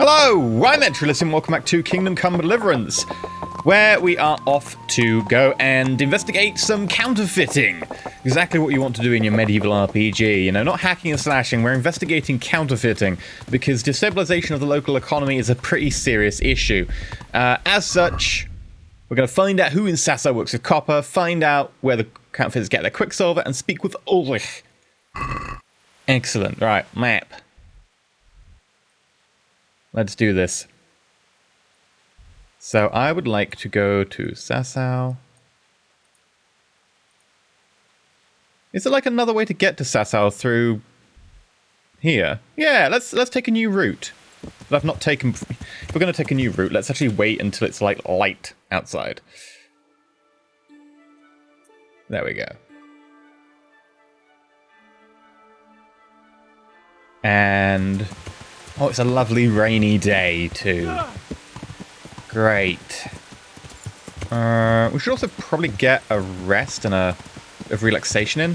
Hello, I'm EnterElysium. Welcome back to Kingdom Come Deliverance, where we are off to go and investigate some counterfeiting. Exactly what you want to do in your medieval RPG. You know, not hacking and slashing, we're investigating counterfeiting, because destabilization of the local economy is a pretty serious issue. As such, we're going to find out who in Sasau works with copper, find out where the counterfeiters get their quicksilver, and speak with Ulrich. Excellent. Right, map. Let's do this. So I would like to go to Sasau. Is it like another way to get to Sasau through here? Yeah, let's take a new route that I've not taken. If we're going to take a new route, let's actually wait until it's like light outside. There we go. And oh, it's a lovely rainy day too. Great. We should also probably get a rest and a relaxation in.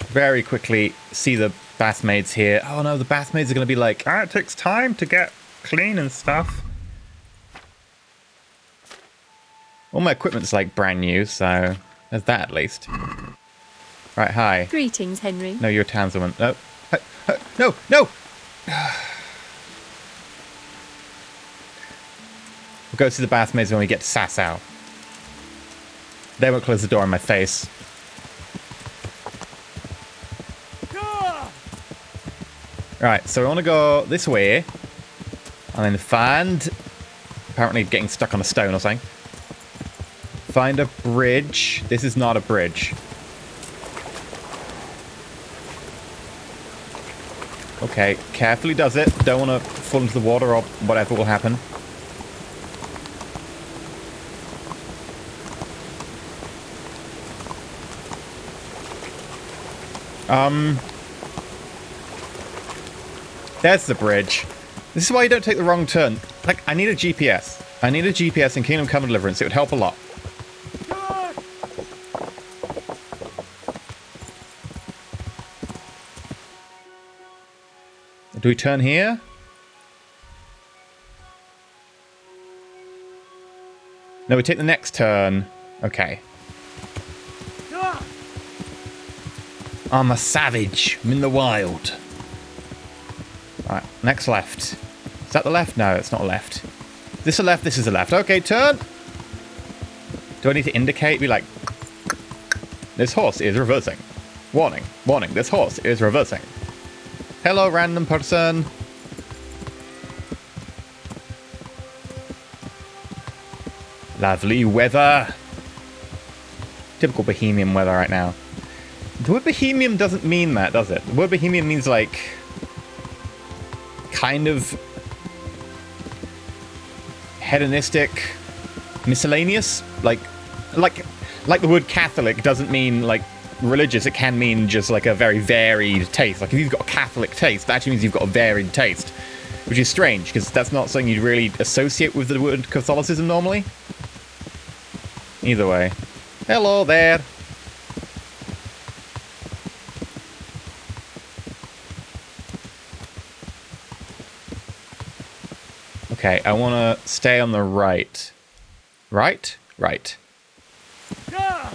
Very quickly see the bathmaids here. Oh no, the bathmaids are going to be like, it takes time to get clean and stuff. All my equipment's like brand new, so there's that at least. Right, hi. Greetings, Henry. No, you're a townswoman. No. No, no! We'll go see the bathmaids when we get to Sasau. They won't close the door in my face. Right, so we want to go this way. And then find... Apparently getting stuck on a stone or something. Find a bridge. This is not a bridge. Okay, carefully does it. Don't want to fall into the water or whatever will happen. There's the bridge. This is why you don't take the wrong turn. Like, I need a GPS. I need a GPS in Kingdom Come Deliverance. It would help a lot. Do we turn here? No, we take the next turn. Okay. I'm a savage. I'm in the wild. Right, next left. Is that the left? No, it's not a left. Is this a left? This is a left. Okay, turn. Do I need to indicate? Be like, this horse is reversing. Warning, warning, this horse is reversing. Hello, random person. Lovely weather. Typical Bohemian weather right now. The word Bohemian doesn't mean that, does it? The word Bohemian means like... kind of... hedonistic... miscellaneous? Like the word Catholic doesn't mean like... religious. It can mean just like a very varied taste. Like if you've got a Catholic taste, that actually means you've got a varied taste, which is strange because that's not something you'd really associate with the word Catholicism normally. Either way, hello there. Okay, I want to stay on the right. Right? Right. Yeah!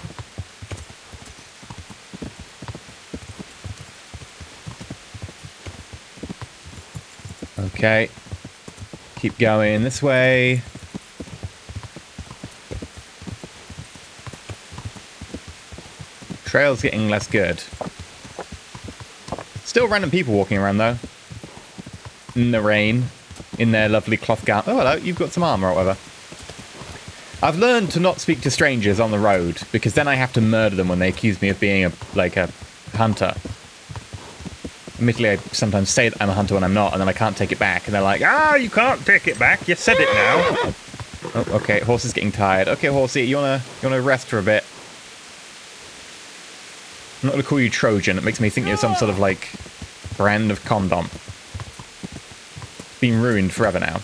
Okay. Keep going this way. Trail's getting less good. Still random people walking around though. In the rain. In their lovely cloth gown. Oh, hello, you've got some armor or whatever. I've learned to not speak to strangers on the road, because then I have to murder them when they accuse me of being a hunter. Admittedly, I sometimes say that I'm a hunter when I'm not, and then I can't take it back, and they're like, you can't take it back, you said it now. Oh, okay, horse is getting tired. Okay, horsey, you wanna rest for a bit? I'm not gonna call you Trojan, it makes me think you're some sort of, like, brand of condom. Been ruined forever now.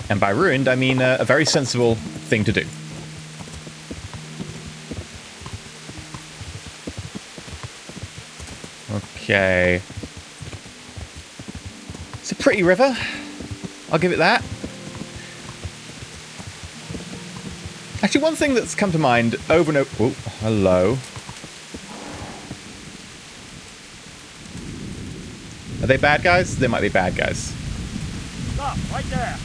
And by ruined, I mean a very sensible thing to do. Okay. It's a pretty river. I'll give it that. Actually, one thing that's come to mind over and over... Oh, hello. Are they bad guys? They might be bad guys. Stop, right there.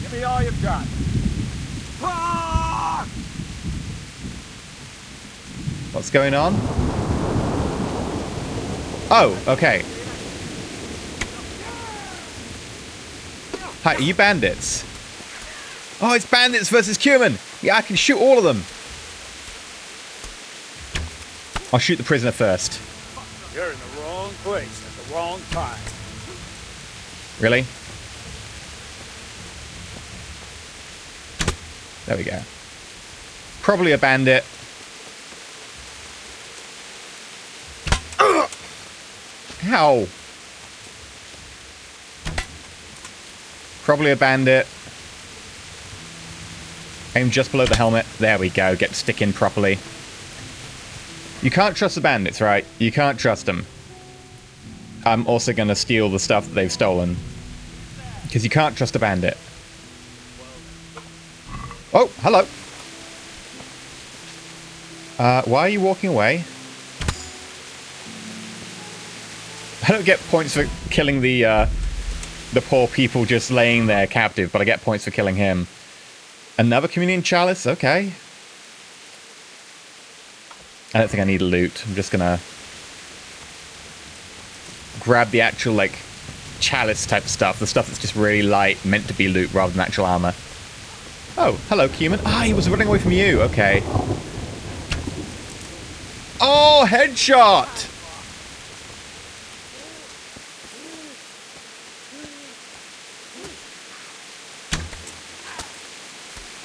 Give me all you've got. Ah! What's going on? Oh, okay. Hi, are you bandits? Oh, it's bandits versus Cumin! Yeah, I can shoot all of them. I'll shoot the prisoner first. You're in the wrong place at the wrong time. Really? There we go. Probably a bandit. Ow! Probably a bandit. Aim just below the helmet. There we go. Get to stick in properly. You can't trust the bandits, right? You can't trust them. I'm also going to steal the stuff that they've stolen. Because you can't trust a bandit. Oh, hello. Why are you walking away? I don't get points for killing the poor people just laying there captive, but I get points for killing him. Another communion chalice? Okay. I don't think I need loot. I'm just gonna grab the actual, like, chalice type stuff. The stuff that's just really light, meant to be loot rather than actual armor. Oh, hello, Cumin. Ah, he was running away from you. Okay. Oh, headshot!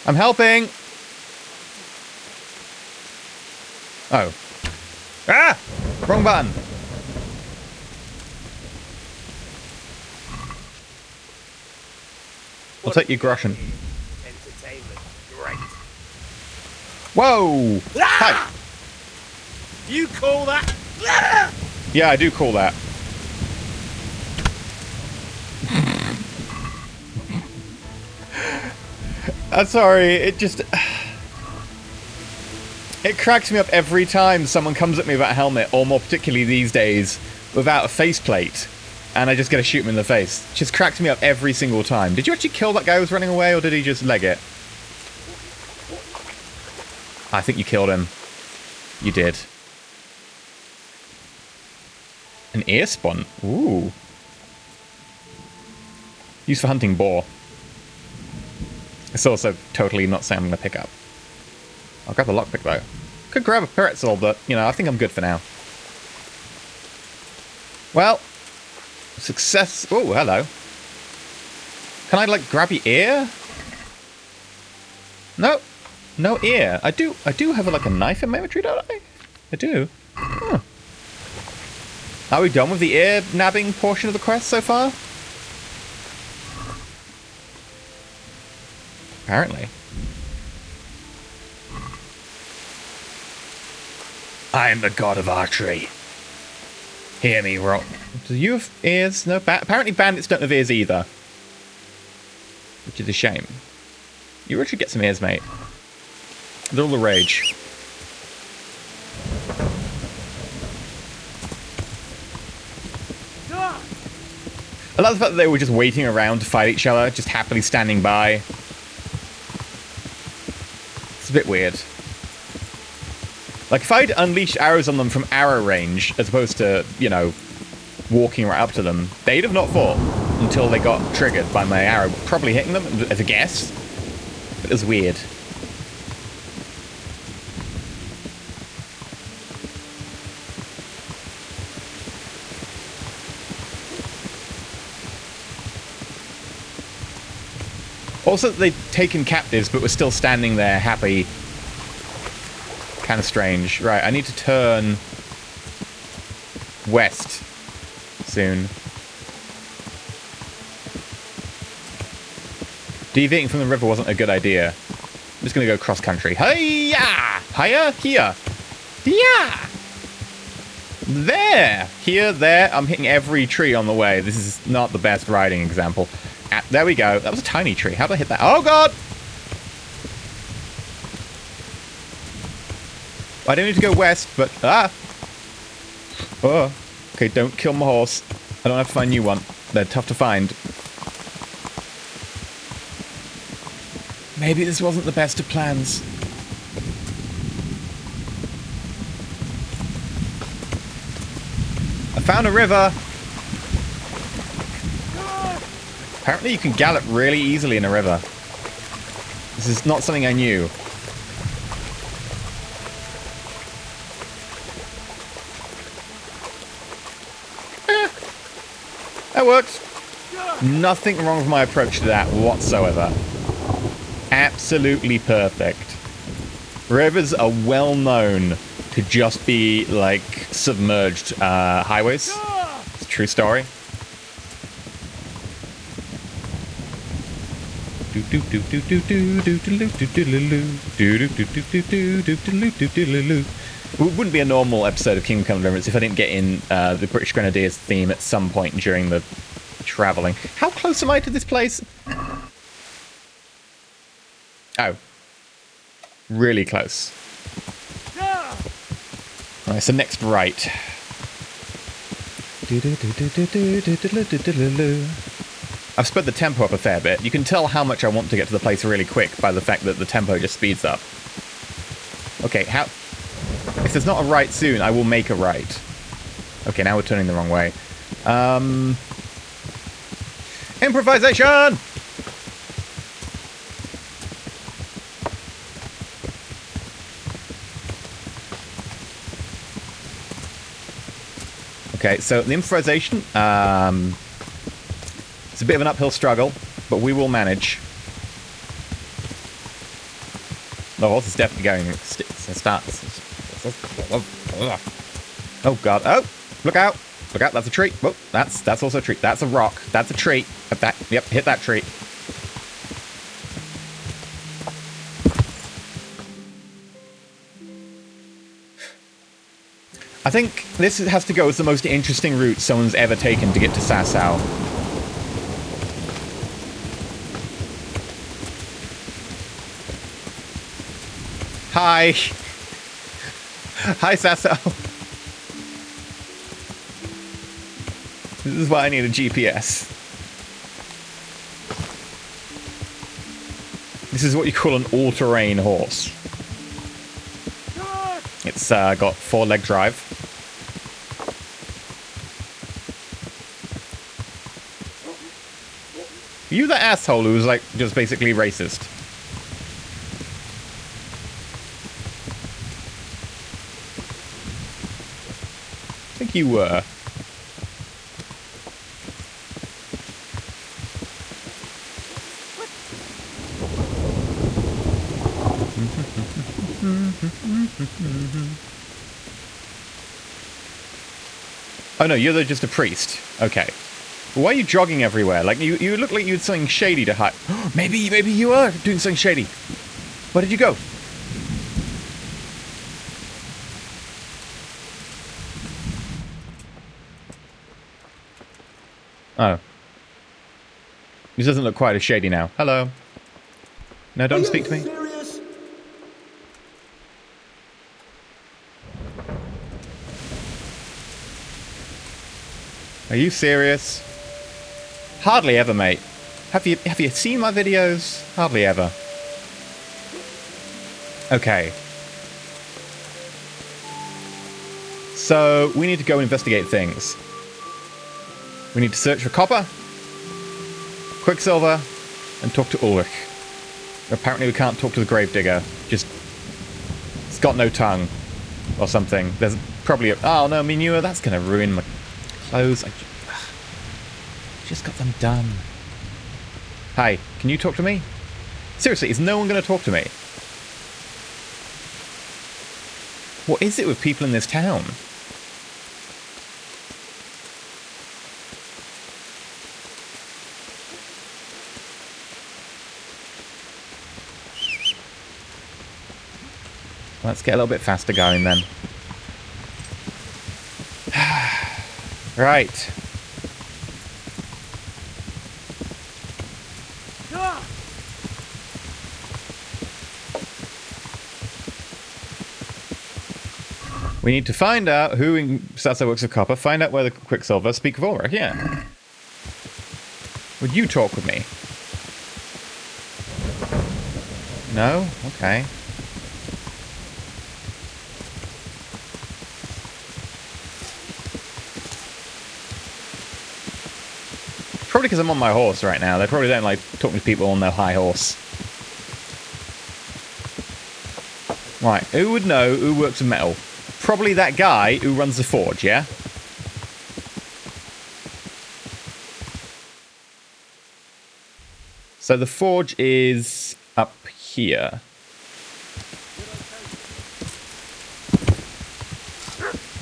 I'm helping! Oh. Ah! Wrong button. I'll take your groschen. Entertainment. Great. Whoa! Ah! Hi. You call that? Ah! Yeah, I do call that. I'm sorry, it just... It cracks me up every time someone comes at me without a helmet, or more particularly these days, without a faceplate, and I just get to shoot him in the face. It just cracks me up every single time. Did you actually kill that guy who was running away, or did he just leg it? I think you killed him. You did. An ear spawn. Ooh. Used for hunting boar. It's also totally not something I'm going to pick up. I'll grab the lockpick though. Could grab a pretzel, but, you know, I think I'm good for now. Well, success. Oh, hello. Can I, like, grab your ear? No. No ear. I do have, like, a knife in my inventory, don't I? I do. Huh. Are we done with the ear nabbing portion of the quest so far? Apparently. I am the god of archery. Hear me rock. Do you have ears? No, apparently bandits don't have ears either. Which is a shame. You really should get some ears, mate. They're all the rage. I love the fact that they were just waiting around to fight each other, just happily standing by. It's a bit weird. Like, if I'd unleashed arrows on them from arrow range, as opposed to, you know, walking right up to them, they'd have not fought until they got triggered by my arrow, probably hitting them, as a guess. But it was weird. Also, they'd taken captives, but were still standing there, happy. Kind of strange. Right, I need to turn west soon. Deviating from the river wasn't a good idea. I'm just going to go cross-country. Hiya! Hiya! Here! Yeah! There! Here, there. I'm hitting every tree on the way. This is not the best riding example. There we go. That was a tiny tree. How did I hit that? Oh, God! I don't need to go west, but... Ah! Oh. Okay, don't kill my horse. I don't have to find a new one. They're tough to find. Maybe this wasn't the best of plans. I found a river! Apparently you can gallop really easily in a river. This is not something I knew. That works. Nothing wrong with my approach to that whatsoever. Absolutely perfect. Rivers are well known to just be like submerged highways. It's a true story. It wouldn't be a normal episode of Kingdom Come Deliverance if I didn't get in the British Grenadiers theme at some point during the travelling. How close am I to this place? Oh. Really close. Alright, so next right. I've sped the tempo up a fair bit. You can tell how much I want to get to the place really quick by the fact that the tempo just speeds up. Okay, how... If there's not a right soon, I will make a right. Okay, now we're turning the wrong way. Improvisation! Okay, so the improvisation, it's a bit of an uphill struggle, but we will manage. The horse is definitely going. Starts. Oh god! Oh, look out! Look out! That's a tree. Oh, that's also a tree. That's a rock. That's a tree. Yep, hit that tree. I think this has to go as the most interesting route someone's ever taken to get to Sasau. Hi! Hi, Sasau! This is why I need a GPS. This is what you call an all-terrain horse. It's got 4-leg drive. Are you the asshole who was like just basically racist? I think you were. Oh no, you're just a priest. Okay. Why are you jogging everywhere? Like, you look like you had something shady to hide. maybe you are doing something shady. Where did you go? Oh. This doesn't look quite as shady now. Hello. No, don't speak to me. Serious? Are you serious? Hardly ever, mate. Have you seen my videos? Hardly ever. Okay. So, we need to go investigate things. We need to search for copper, quicksilver, and talk to Ulrich. Apparently we can't talk to the gravedigger. Just... It's got no tongue. Or something. There's probably a... Oh no, manure, that's gonna ruin my clothes. I just got them done. Hi, can you talk to me? Seriously, is no one gonna talk to me? What is it with people in this town? Let's get a little bit faster going then. Right. We need to find out who in Sasau works with copper, find out where the quicksilver, speak of Ulrich, yeah. Would you talk with me? No? Okay. Probably because I'm on my horse right now. They probably don't like talking to people on their high horse. Right, who would know who works with metal? Probably that guy who runs the forge, yeah? So the forge is up here.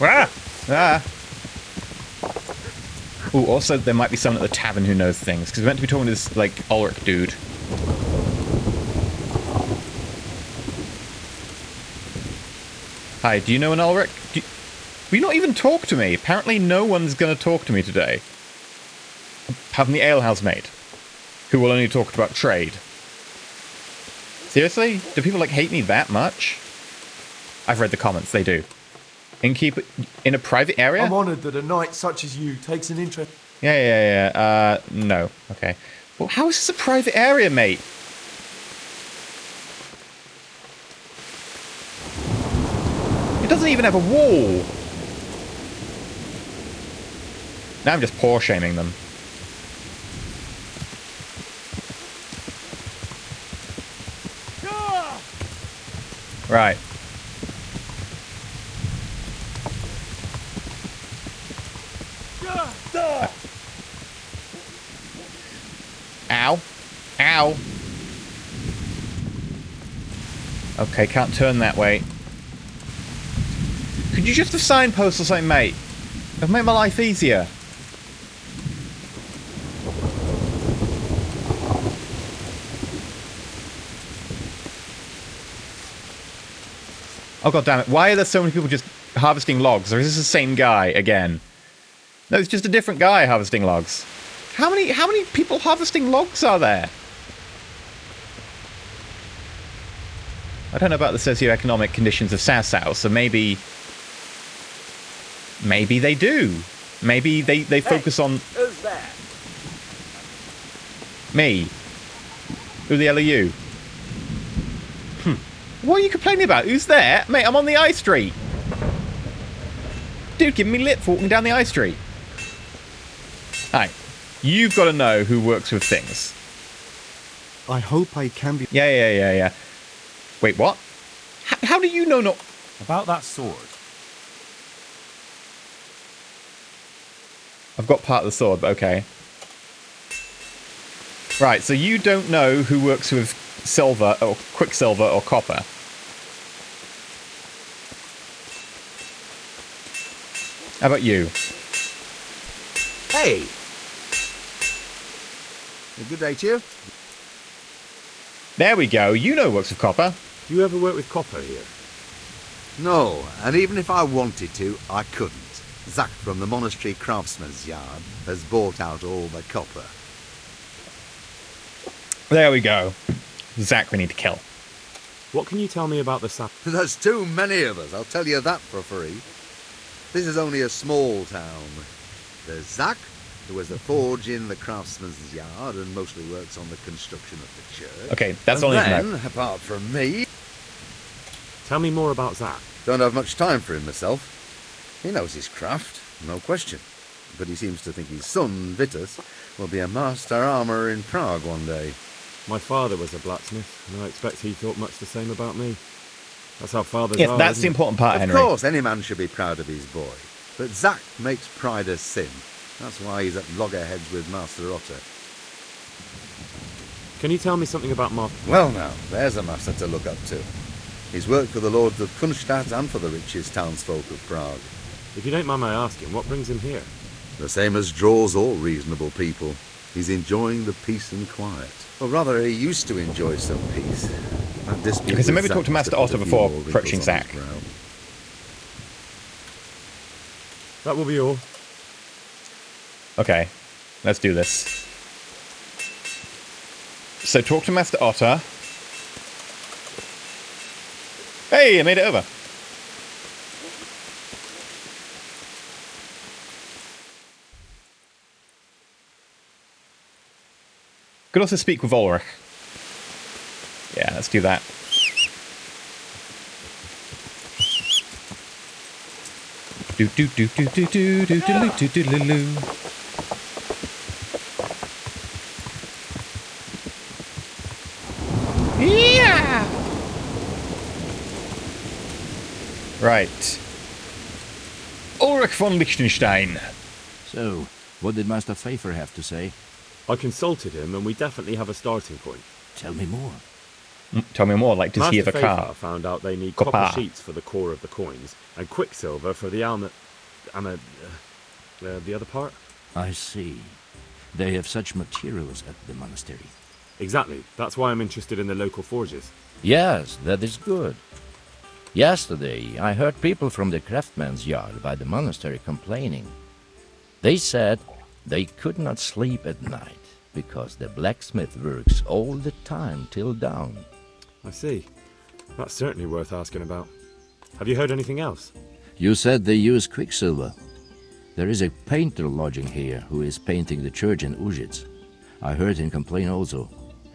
Ah! Ah! Ooh, also there might be someone at the tavern who knows things, because we're meant to be talking to this, like, Ulrich dude. Hi, do you know an Ulrich? Will you not even talk to me? Apparently no one's going to talk to me today. Apart from the alehouse mate, who will only talk about trade. Seriously? Do people, like, hate me that much? I've read the comments, they do. Innkeeper in a private area? I'm honoured that a knight such as you takes an interest. Yeah. No. Okay. Well, how is this a private area, mate? It doesn't even have a wall. Now I'm just poor shaming them. Right. Ow. Ow. Okay, can't turn that way. Could you just have signposts or something, mate? It'll make my life easier. Oh god damn it, why are there so many people just harvesting logs? Or is this the same guy again? No, it's just a different guy harvesting logs. How many people harvesting logs are there? I don't know about the socioeconomic conditions of Sasau, so maybe they do. Maybe they focus on... Who's that? Me. Who the hell are you? What are you complaining about? Who's there? Mate, I'm on the high street. Dude, give me lip for walking down the high street. Hi. You've got to know who works with things. I hope I can be. Yeah. Wait, what? How do you know not... About that sword. I've got part of the sword, but okay. Right, so you don't know who works with silver, or quicksilver, or copper. How about you? Hey! A good day to you. There we go. You know who works with copper. Do you ever work with copper here? No, and even if I wanted to, I couldn't. Zach from the monastery craftsman's yard has bought out all the copper. There we go. Zach we need to kill. What can you tell me about the sap? There's too many of us, I'll tell you that for free. This is only a small town. There's Zach, who has a forge in the craftsman's yard and mostly works on the construction of the church. Okay, that's all and I need to then, know. apart from me, Tell me more about Zach. don't have much time for him myself. He knows his craft, no question. But he seems to think his son, Vitus, will be a master armourer in Prague one day. My father was a blacksmith, and I expect he thought much the same about me. That's how fathers Yes, are. that's the isn't it? important part, Of Henry. course, any man should be proud of his boy. But Zach makes pride a sin. That's why he's at loggerheads with Master Otter. Can you tell me something about Mark? Well now, there's a master to look up to. He's worked for the lords of Kunstadt and for the richest townsfolk of Prague. If you don't mind my asking, what brings him here? The same as draws all reasonable people. He's enjoying the peace and quiet. Or rather, he used to enjoy some peace. That dispute Okay, so with maybe Zach talk to must Master have put Otter a few before more wrinkles approaching on Zach. his brow. That will be all. Okay, let's do this. So talk to Master Otter. Hey, I made it over. Could also speak with Ulrich. Yeah, let's do that. Do do do do do do do do do do do do. Yeah. Right. Ulrich von Liechtenstein. So, what did Master Feyfar have to say? I consulted him, and we definitely have a starting point. Tell me more. Tell me more. Like, does he have a Master car? Feyfar found out they need Copper. copper sheets for the core of the coins, and quicksilver for the the other part? I see. They have such materials at the monastery. Exactly. That's why I'm interested in the local forges. Yes, that is good. Yesterday, I heard people from the craftsman's yard by the monastery complaining. They said they could not sleep at night because the blacksmith works all the time till dawn. I see. That's certainly worth asking about. Have you heard anything else? You said they use quicksilver. There is a painter lodging here who is painting the church in Ujits. I heard him complain also.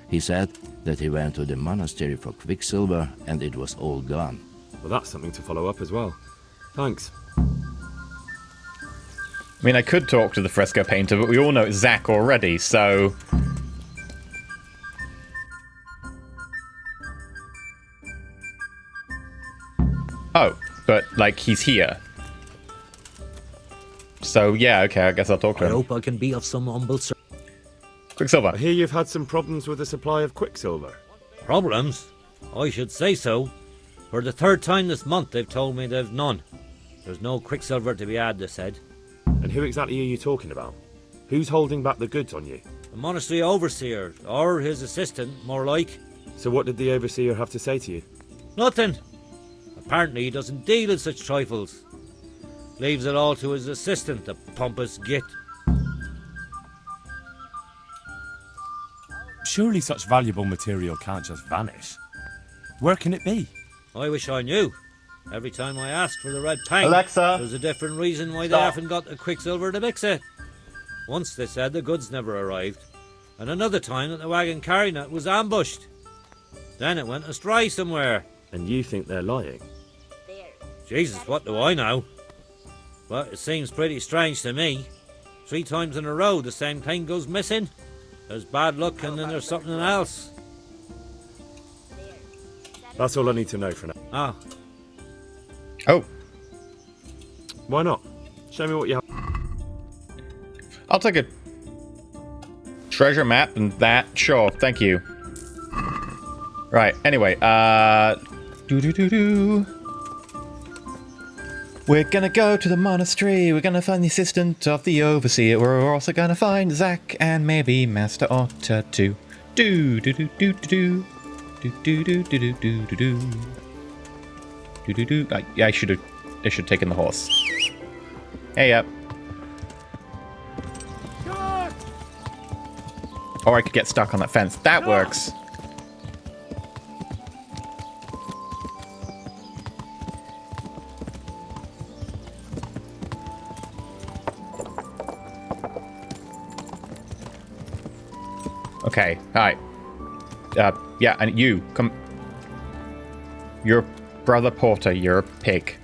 He said that he went to the monastery for quicksilver and it was all gone. Well, that's something to follow up as well. Thanks. I mean, I could talk to the fresco painter, but we all know it's Zach already, so... Oh, but, like, he's here. So, yeah, okay, I guess I'll talk to I him. hope I can be of some humble service. Quicksilver. I hear you've had some problems with the supply of quicksilver. Problems? I should say so. For the third time this month they've told me they've none. There's no quicksilver to be had, they said. And who exactly are you talking about? Who's holding back the goods on you? The monastery overseer, or his assistant, more like. So what did the overseer have to say to you? Nothing. Apparently he doesn't deal in such trifles. Leaves it all to his assistant, the pompous git. Surely such valuable material can't just vanish. Where can it be? I wish I knew. Every time I ask for the red paint, Alexa, there's a different reason why they stop. haven't got the quicksilver to mix it. Once they said the goods never arrived, and another time that the wagon carrying it was ambushed. Then it went astray somewhere. And you think they're lying? Jesus, what do I know? But it seems pretty strange to me. 3 times in a row the same thing goes missing. There's bad luck and then there's something else. That's all I need to know for now. Ah, Oh, Why not? Show me what you have. I'll take a treasure map and that. Sure, thank you. Right, anyway, do-do-do-do. We're gonna go to the monastery. We're gonna find the assistant of the overseer. We're also gonna find Zach and maybe Master Otter too. Do-do-do-do-do-do. Do-do-do-do-do-do-do. Do-do-do. Yeah, I should have taken the horse. Hey up. Or I could get stuck on that fence. That works. Okay, alright. Yeah, and you, come... You're Brother Porter, you're a pig.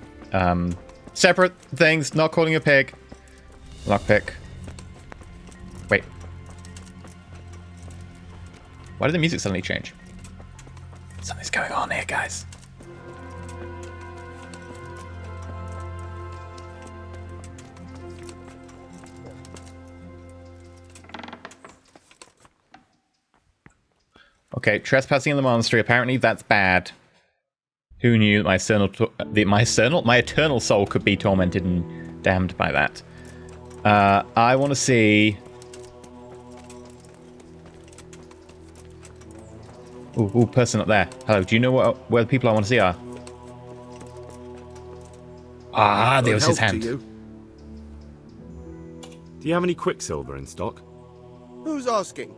Separate things, not calling you a pig. Lockpick. Wait. Why did the music suddenly change? Something's going on here, guys. Okay, trespassing in the monastery. Apparently that's bad. Who knew that my eternal soul could be tormented and damned by that? I want to see... Ooh, person up there. Hello, do you know where the people I want to see are? Ah, there was his hand. Do you have any quicksilver in stock? Who's asking?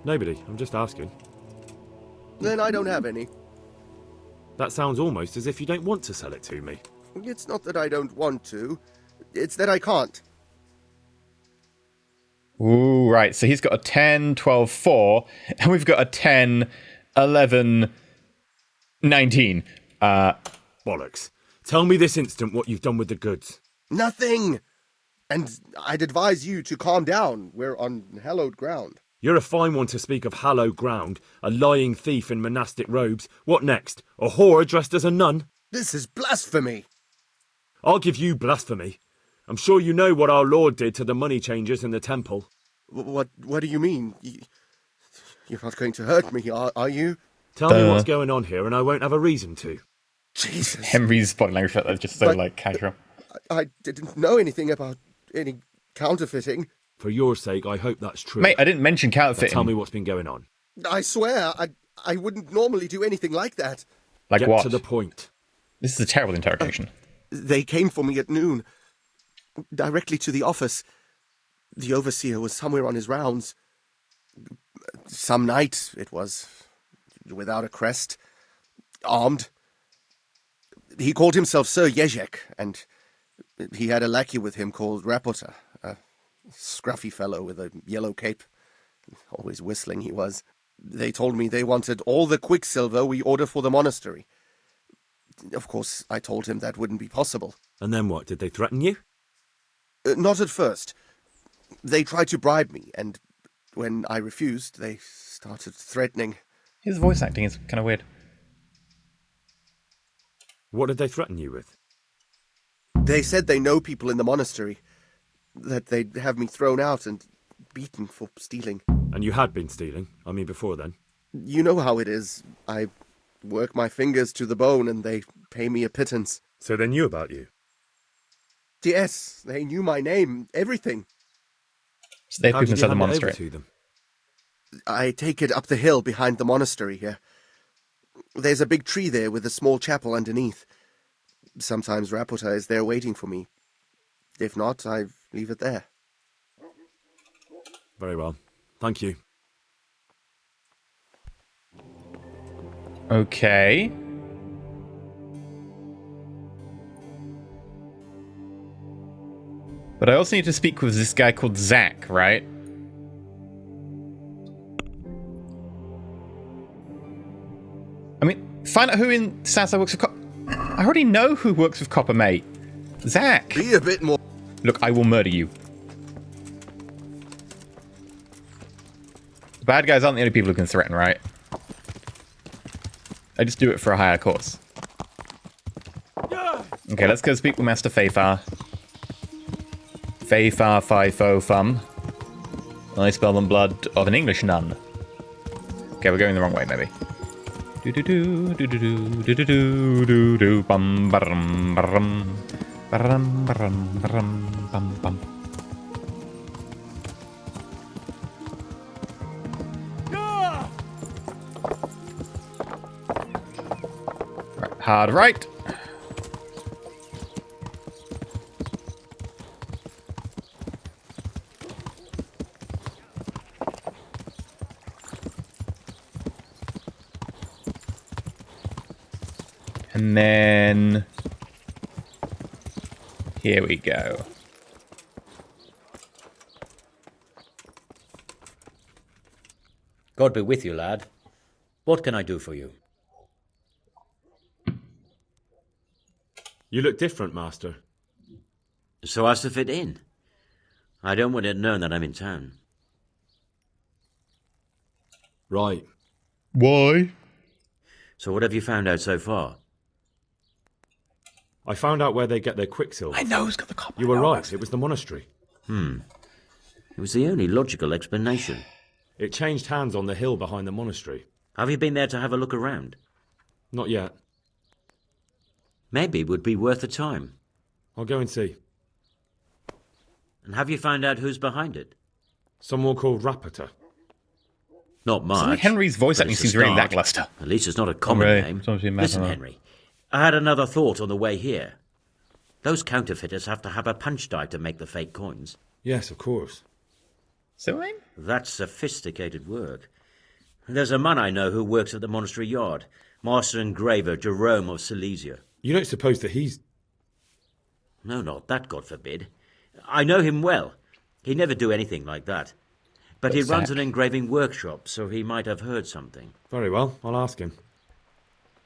Nobody. I'm just asking. Then I don't have any. That sounds almost as if you don't want to sell it to me. It's not that I don't want to. It's that I can't. Ooh, right. So he's got a 10, 12, 4, and we've got a 10, 11, 19. Bollocks. Tell me this instant what you've done with the goods. Nothing! And I'd advise you to calm down. We're on hallowed ground. You're a fine one to speak of hallowed ground, a lying thief in monastic robes. What next? A whore dressed as a nun? This is blasphemy! I'll give you blasphemy. I'm sure you know what our Lord did to the money changers in the temple. What do you mean? You're not going to hurt me, are you? Tell me what's going on here and I won't have a reason to. Jesus. Henry's body language felt like just so, like, casual. I didn't know anything about any counterfeiting. For your sake, I hope that's true. Mate, I didn't mention Now counterfeiting. tell me what's been going on. I swear, I wouldn't normally do anything like that. Like Get what? to the point. This is a terrible interrogation. They came for me at noon, directly to the office. The overseer was somewhere on his rounds. Some night, it was, without a crest, armed. He called himself Sir Jezek, and he had a lackey with him called Rapota, a scruffy fellow with a yellow cape. Always whistling he was. They told me they wanted all the quicksilver we order for the monastery. Of course, I told him that wouldn't be possible. And then what? Did they threaten you? Not at first. They tried to bribe me, and when I refused, they started threatening. His voice acting is kind of weird. What did they threaten you with? They said they know people in the monastery, that they'd have me thrown out and beaten for stealing. And you had been stealing, I mean before then. You know how it is. I work my fingers to the bone and they pay me a pittance. So they knew about you? Yes, they knew my name, everything. So they have How people did you inside the hand it over monastery. to them? I take it up the hill behind the monastery here. There's a big tree there with a small chapel underneath. Sometimes Rapota is there waiting for me. If not, I leave it there. Very well. Thank you. Okay. But I also need to speak with this guy called Zach, right? I mean, find out who in Sasau works with Copper. I already know who works with Copper, mate. Zach. Be a bit more. Look, I will murder you. The bad guys aren't the only people who can threaten, right? I just do it for a higher cause. Okay, let's go speak with Master Feyfar. Feyfar, Fifo, Fum. I spell them blood of an English nun. Okay, we're going the wrong way, maybe. Do do do do do do do do do do bum barum barum barum barum barum bum bum. Right, hard right. And then here we go. God be with you, lad. What can I do for you? You look different, Master. So as to fit in. I don't want it known that I'm in town. Right. Why? So what have you found out so far? I found out where they get their quicksilver. I know who's got the copper. You were right, it was the monastery. It was the only logical explanation. It changed hands on the hill behind the monastery. Have you been there to have a look around? Not yet. Maybe it would be worth the time. I'll go and see. And have you found out who's behind it? Someone called Rapota. Not much. Suddenly Henry's voice but acting it's a seems really start. lackluster. At least it's not a common really. name. Sometimes you imagine Listen, that. Henry. I had another thought on the way here. Those counterfeiters have to have a punch die to make the fake coins. Yes, of course. So, I mean, That's sophisticated work. There's a man I know who works at the monastery yard, Master Engraver Jerome of Silesia. You don't suppose that he's... No, not that, God forbid. I know him well. He'd never do anything like that. But he runs an engraving workshop, so he might have heard something. Very well, I'll ask him.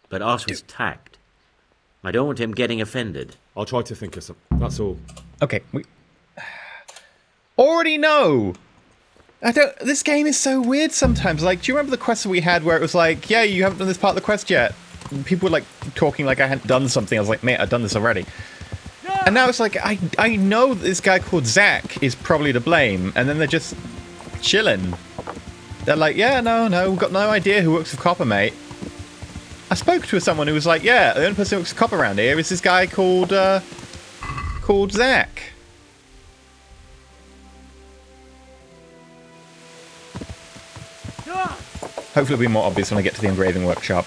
But ask with tact. I don't want him getting offended. I'll try to think of something, that's all. okay, we already know. This game is so weird sometimes. Like, do you remember the quest that we had where it was like, yeah, you haven't done this part of the quest yet? And people were like talking like I hadn't done something. I was like, mate, I've done this already. And now it's like, I know that this guy called Zach is probably to blame, and then they're just chilling. They're like, yeah, no, we've got no idea who works with copper, mate. I spoke to someone who was like, yeah, the only person who works with copper around here is this guy called Zach. Hopefully it'll be more obvious when I get to the engraving workshop.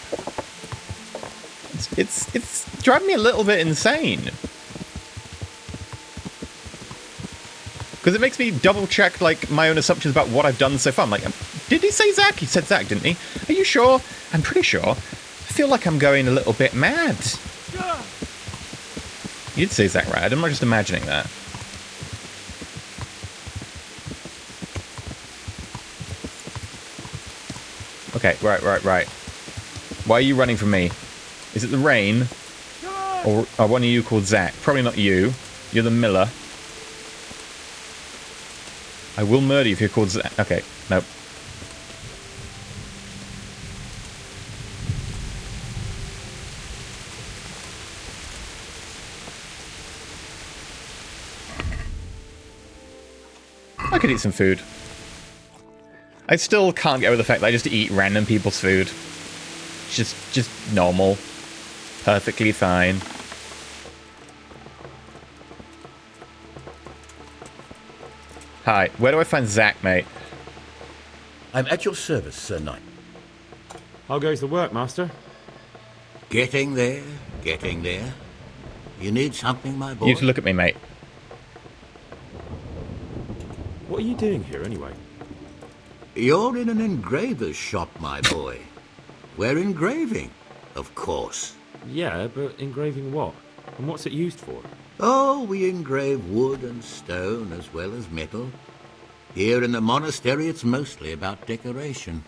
It's driving me a little bit insane. Because it makes me double check like my own assumptions about what I've done so far. I'm like, did he say Zach? He said Zach, didn't he? Are you sure? I'm pretty sure. I feel like I'm going a little bit mad. You did say Zach, right? I'm not just imagining that. Okay, right. Why are you running from me? Is it the rain? Or one of you called Zach? Probably not you. You're the miller. I will murder you if you're called Zach. Okay, nope. I could eat some food. I still can't get over the fact that I just eat random people's food. It's just normal. Perfectly fine. Hi, where do I find Zach, mate? I'm at your service, Sir Knight. How goes the work, Master? Getting there, getting there. You need something, my boy? You need to look at me, mate. What are you doing here, anyway? You're in an engraver's shop, my boy. We're engraving, of course. Yeah, but engraving what? And what's it used for? Oh, we engrave wood and stone as well as metal. Here in the monastery, it's mostly about decoration.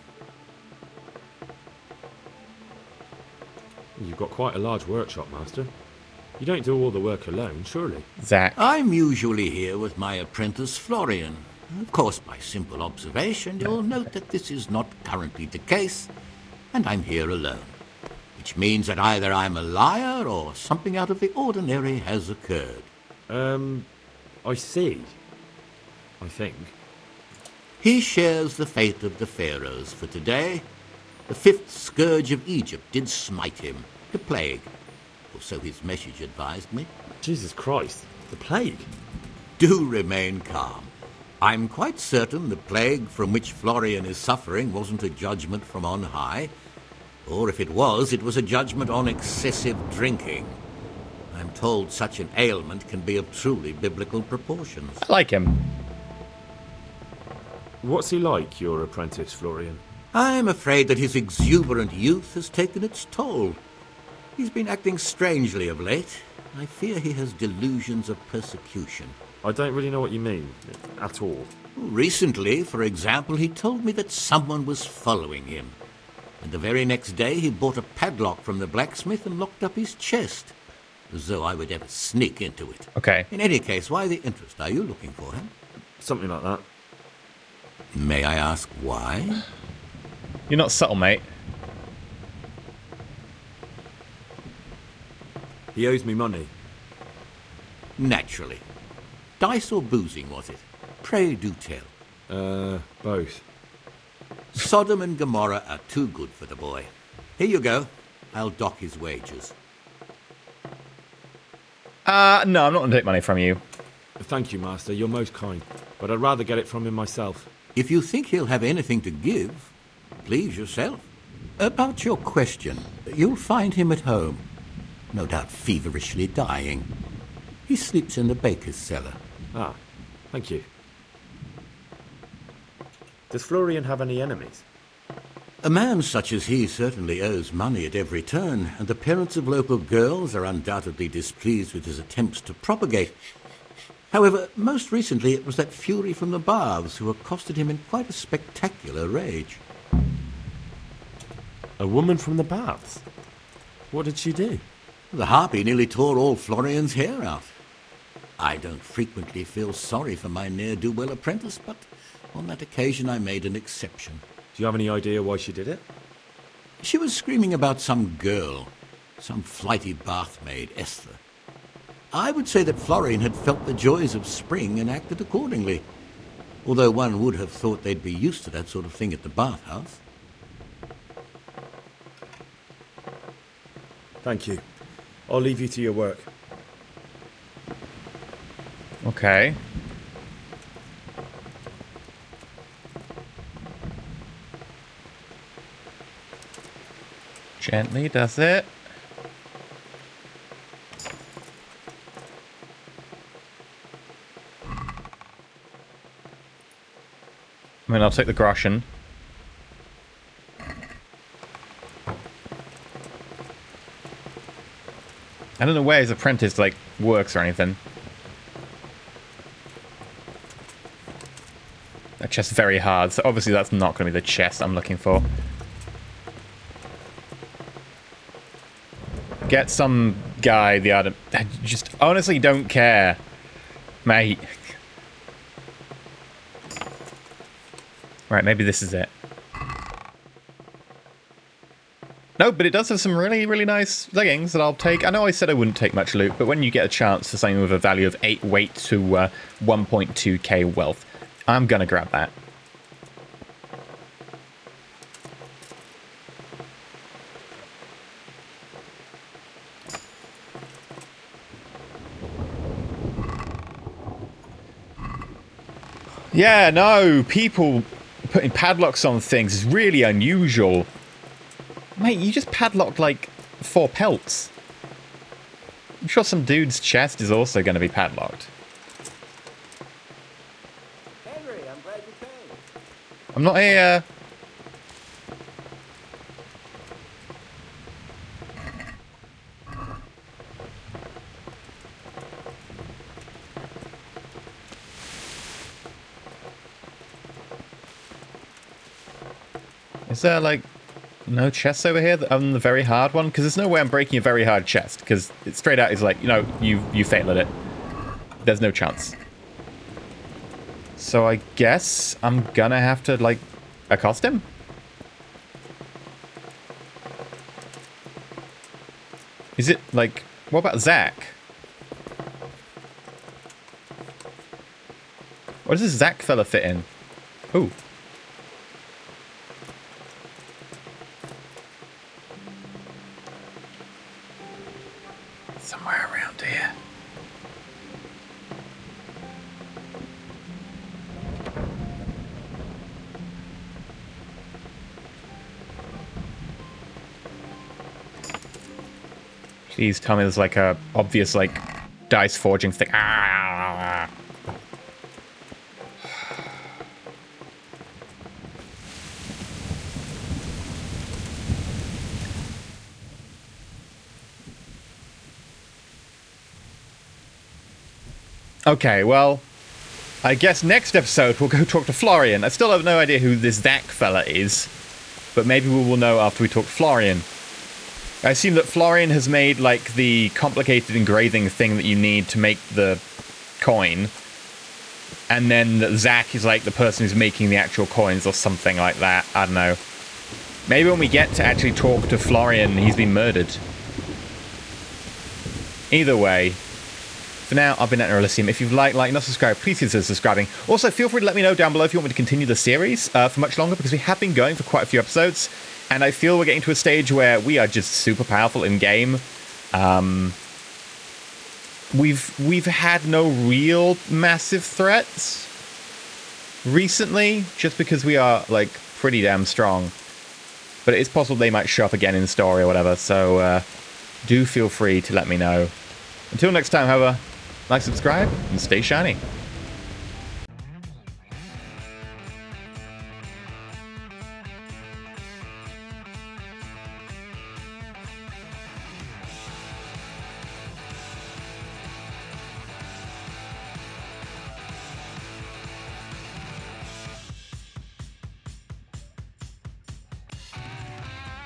You've got quite a large workshop, Master. You don't do all the work alone, surely? Zach. I'm usually here with my apprentice, Florian. Of course, by simple observation, you'll note that this is not currently the case, and I'm here alone. Which means that either I'm a liar or something out of the ordinary has occurred. I see. I think. He shares the fate of the pharaohs for today. The fifth scourge of Egypt did smite him, the plague. Or so his message advised me. Jesus Christ, the plague? Do remain calm. I'm quite certain the plague from which Florian is suffering wasn't a judgment from on high. Or if it was a judgment on excessive drinking. I'm told such an ailment can be of truly biblical proportions. I like him. What's he like, your apprentice, Florian? I'm afraid that his exuberant youth has taken its toll. He's been acting strangely of late. I fear he has delusions of persecution. I don't really know what you mean, at all. Recently, for example, he told me that someone was following him. And the very next day he bought a padlock from the blacksmith and locked up his chest. As though I would ever sneak into it. Okay. In any case, why the interest? Are you looking for him? Something like that. May I ask why? You're not subtle, mate. He owes me money. Naturally. Dice or boozing, was it? Pray do tell. Both. Sodom and Gomorrah are too good for the boy. Here you go. I'll dock his wages. No, I'm not going to take money from you. Thank you, Master. You're most kind. But I'd rather get it from him myself. If you think he'll have anything to give, please yourself. About your question, you'll find him at home. No doubt feverishly dying. He sleeps in the baker's cellar. Ah, thank you. Does Florian have any enemies? A man such as he certainly owes money at every turn, and the parents of local girls are undoubtedly displeased with his attempts to propagate. However, most recently it was that fury from the baths who accosted him in quite a spectacular rage. A woman from the baths? What did she do? The harpy nearly tore all Florian's hair out. I don't frequently feel sorry for my ne'er-do-well apprentice, but on that occasion I made an exception. Do you have any idea why she did it? She was screaming about some girl, some flighty bathmaid, Esther. I would say that Florian had felt the joys of spring and acted accordingly, although one would have thought they'd be used to that sort of thing at the bathhouse. Thank you. I'll leave you to your work. Okay. Gently does it. I mean, I'll take the groschen. I don't know where his apprentice, like, works or anything. That chest's very hard, so obviously that's not going to be the chest I'm looking for. Get some guy the other... I just honestly don't care, mate. Right, maybe this is it. No, but it does have some really, really nice leggings that I'll take. I know I said I wouldn't take much loot, but when you get a chance for something with a value of 8 weight to 1.2k wealth, I'm gonna grab that. Yeah, no, people putting padlocks on things is really unusual. Mate, you just padlocked like 4 pelts. I'm sure some dude's chest is also going to be padlocked. Henry, I'm glad you came. I'm not here. Is there like no chests over here on the very hard one? Because there's no way I'm breaking a very hard chest, because it straight out is like, you know, you failed at it. There's no chance. So I guess I'm gonna have to, like, accost him? Is it, like, what about Zach? What does this Zach fella fit in? Ooh. Somewhere around here. Please tell me there's like a obvious like dice forging thing. Ah! Okay, well, I guess next episode we'll go talk to Florian. I still have no idea who this Zach fella is, but maybe we will know after we talk to Florian. I assume that Florian has made, like, the complicated engraving thing that you need to make the coin, and then that Zach is, like, the person who's making the actual coins or something like that. I don't know. Maybe when we get to actually talk to Florian, he's been murdered. Either way, for now, I've been EnterElysium. If you've liked, not subscribed, please consider subscribing. Also, feel free to let me know down below if you want me to continue the series for much longer, because we have been going for quite a few episodes, and I feel we're getting to a stage where we are just super powerful in-game. We've had no real massive threats recently, just because we are, like, pretty damn strong. But it is possible they might show up again in the story or whatever, so do feel free to let me know. Until next time, however, Like, subscribe, and stay shiny.